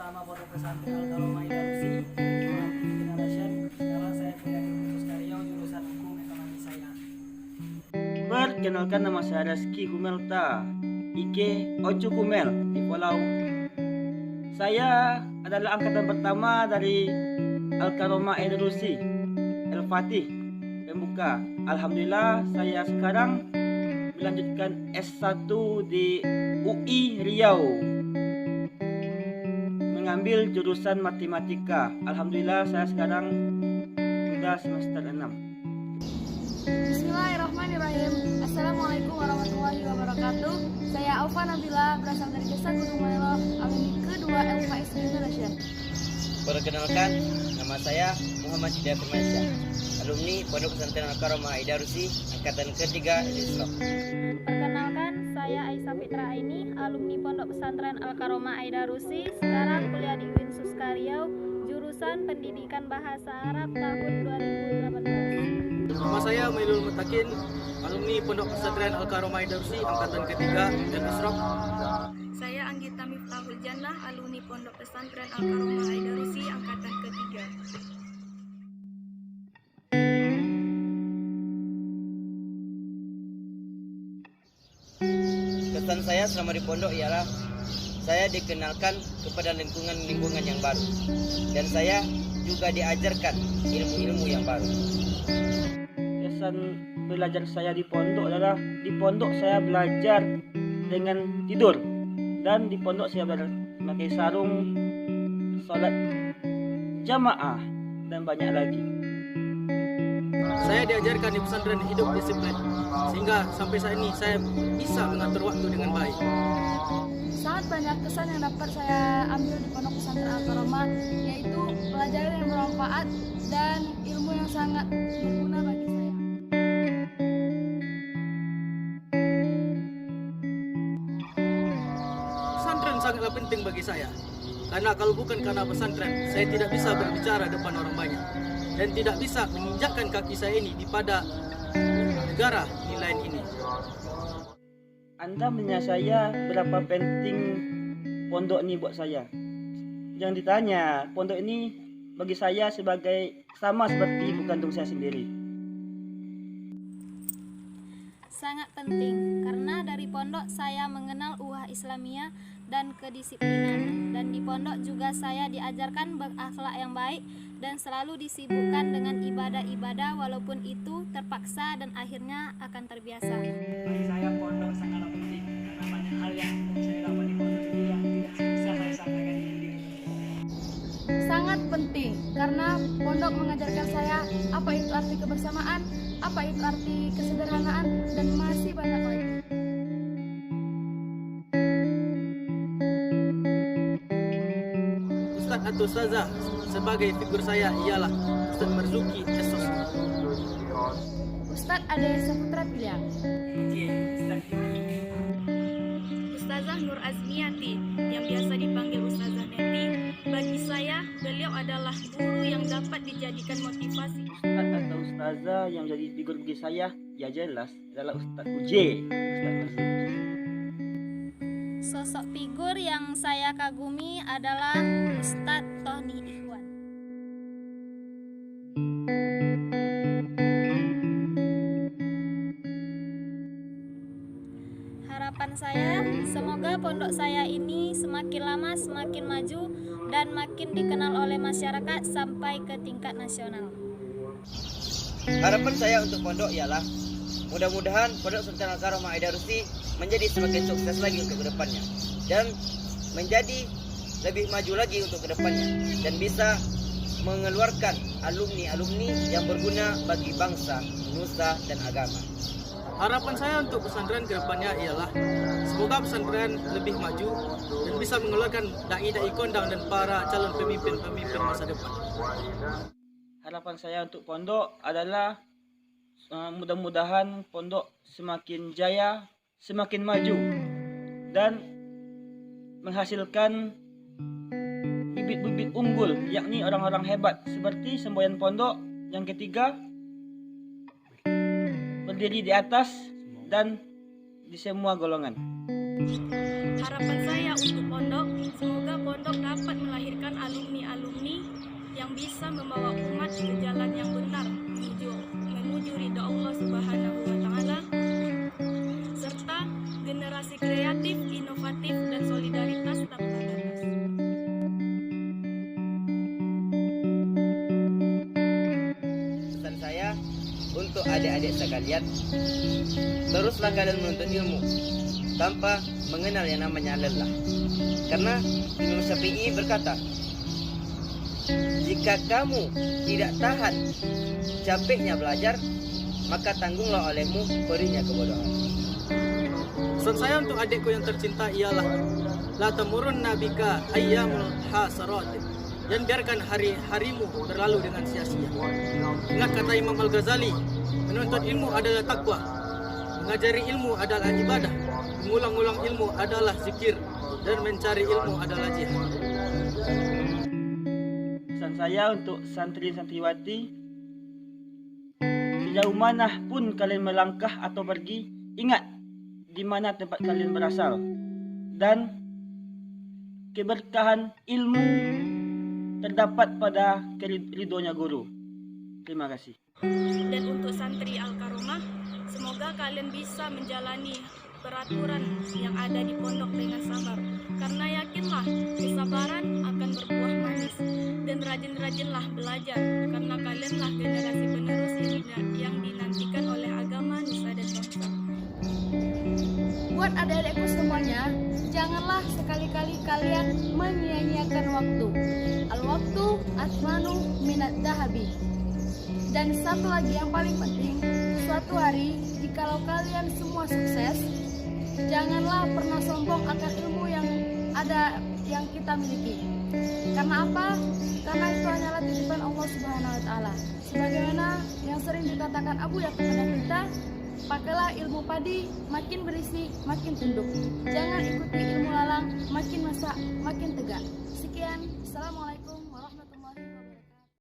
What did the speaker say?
Bersama Pondok Pesantren Al-Karomah Idarusi Multi Generation. Sekarang saya kuliah di Universitas Karyau, jurusan Hukum Ekonomi saya. Perkenalkan, nama saya Rizky Humelta Ike Ocu Kumel di Pulau. Saya adalah angkatan pertama dari Al-Karomah Idarusi El-Fatih Pembuka. Alhamdulillah saya sekarang melanjutkan S1 di UI Riau, mengambil jurusan matematika. Alhamdulillah saya sekarang sudah semester 6. Bismillahirrahmanirrahim. Assalamualaikum warahmatullahi wabarakatuh. Saya Alfa Nabila, berasal dari Desa Gunung Melelo, alumni kedua LKS Generation. Perkenalkan, nama saya Muhammad Hidayat Firmansyah, alumni Pondok Pesantren Al-Karomah Idarusi angkatan ketiga Isra. Perkenalkan, saya Aisyah Fitra Aini, alumni Pondok Pesantren Al-Karomah Idarusi, sekarang kuliah di Universitas Karyau, jurusan Pendidikan Bahasa Arab tahun 2018. Nama saya Mailul Mutakin, alumni Pondok Pesantren Al-Karomah Idarusi angkatan ketiga dan Isra. Saya Anggita Miftahul Jannah, alumni Pondok Pesantren Al-Karomah Idarusi angkatan ketiga. Kesan saya selama di pondok ialah saya dikenalkan kepada lingkungan yang baru, dan saya juga diajarkan ilmu-ilmu yang baru. Kesan belajar saya di pondok adalah di pondok saya belajar dengan tidur, dan di pondok saya belajar pakai sarung, sholat jamaah, dan banyak lagi. Saya diajarkan di pesantren hidup disiplin, sehingga sampai saat ini saya bisa mengatur waktu dengan baik. Sangat banyak kesan yang dapat saya ambil di Pondok Pesantren Al-Karomah, yaitu pelajaran yang bermanfaat dan ilmu yang sangat berguna bagi saya. Pesantren sangatlah penting bagi saya, karena kalau bukan karena pesantren, saya tidak bisa berbicara depan orang banyak dan tidak bisa menginjakkan kaki saya ini di pada negara di lain ini. Anda menanya saya berapa penting pondok ini buat saya. Jangan ditanya, pondok ini bagi saya sebagai sama seperti ibu kandung saya sendiri. Sangat penting, karena dari pondok saya mengenal uwah Islamiyah dan kedisiplinan. Dan di pondok juga saya diajarkan berakhlak yang baik dan selalu disibukkan dengan ibadah-ibadah, walaupun itu terpaksa dan akhirnya akan terbiasa. Bagi saya pondok sangatlah penting karena banyak hal yang saya dapat di pondok ini yang tidak bisa saya sampaikan di sini. Sangat penting karena pondok mengajarkan saya apa itu arti kebersamaan, apa itu arti kesederhanaan, dan masih banyak lagi. Ustadz atau Ustazah sebagai figur saya ialah Ustadz Marzuki Esos. Ustadz Ade Saputra Piliang. Ustazah Nur Azmiati yang biasa dipanggil Ustazah Neti. Bagi saya, beliau adalah guru yang dapat dijadikan motivasi. Ustadz atau ustazah yang jadi figur bagi saya, ya jelas adalah Ustadz UJ, Ustadz Marzuki. Sosok figur yang saya kagumi adalah Ustadz Tony Ikhwan. Harapan saya, semoga pondok saya ini semakin lama semakin maju dan makin dikenal oleh masyarakat sampai ke tingkat nasional. Harapan saya untuk pondok ialah mudah-mudahan Pondok Pesantren Al-Karomah Idarusi menjadi semakin sukses lagi untuk kedepannya, dan menjadi lebih maju lagi untuk kedepannya, dan bisa mengeluarkan alumni-alumni yang berguna bagi bangsa, nusa, dan agama. Harapan saya untuk pesantren ke depannya ialah semoga pesantren lebih maju dan bisa mengeluarkan dai-dai kondang dan para calon pemimpin-pemimpin masa depan. Harapan saya untuk pondok adalah mudah-mudahan pondok semakin jaya, semakin maju, dan menghasilkan bibit-bibit unggul, yakni orang-orang hebat seperti semboyan pondok yang ketiga, berdiri di atas dan di semua golongan. Harapan saya untuk pondok, semoga pondok dapat melahirkan alumni-alumni yang bisa membawa umat ke jalan yang benar menuju ridha Allah Subhanahu wa taala, serta generasi kreatif, inovatif dan solidaritas tanpa batas. Pesan saya untuk adik-adik sekalian, teruslah kalian menuntut ilmu tanpa mengenal yang namanya lelah. Karena Imam Syafi'i berkata, jika kamu tidak tahan capeknya belajar, maka tanggunglah olehmu perihnya kebodohan. Pesan saya untuk adikku yang tercinta ialah la tamurun nabika ayyamul hasarat, dan biarkan hari-harimu berlalu dengan sia-sia. Ingat kata Imam Al-Ghazali, menuntut ilmu adalah takwa, mengajari ilmu adalah ibadah, mengulang-ulang ilmu adalah zikir, dan mencari ilmu adalah jihad. Pesan saya untuk santri-santriwati, sejauh mana pun kalian melangkah atau pergi, ingat di mana tempat kalian berasal, dan keberkahan ilmu terdapat pada ridhonya guru. Terima kasih. Dan untuk santri Al-Karomah, semoga kalian bisa menjalani peraturan yang ada di pondok dengan sabar, karena yakinlah kesabaran akan berbuah manis, dan rajin-rajinlah belajar, karena kalianlah generasi penerus yang dinantikan oleh agama nusa dan bangsa. Buat adik-adikku semuanya, janganlah sekali-kali kalian menyia-nyiakan waktu. Al-waktu asmanu minat dahabi. Dan satu lagi yang paling penting, suatu hari jikalau kalian semua sukses, janganlah pernah sombong akan ilmu yang ada yang kita miliki. Karena apa? Karena itu hanyalah titipan Allah Subhanahu wa taala. Sebagaimana yang sering dikatakan Abu Yakub kepada kita, pakailah ilmu padi, makin berisi, makin tunduk. Jangan ikuti ilmu lalang, makin masak, makin tegak. Sekian, Assalamualaikum.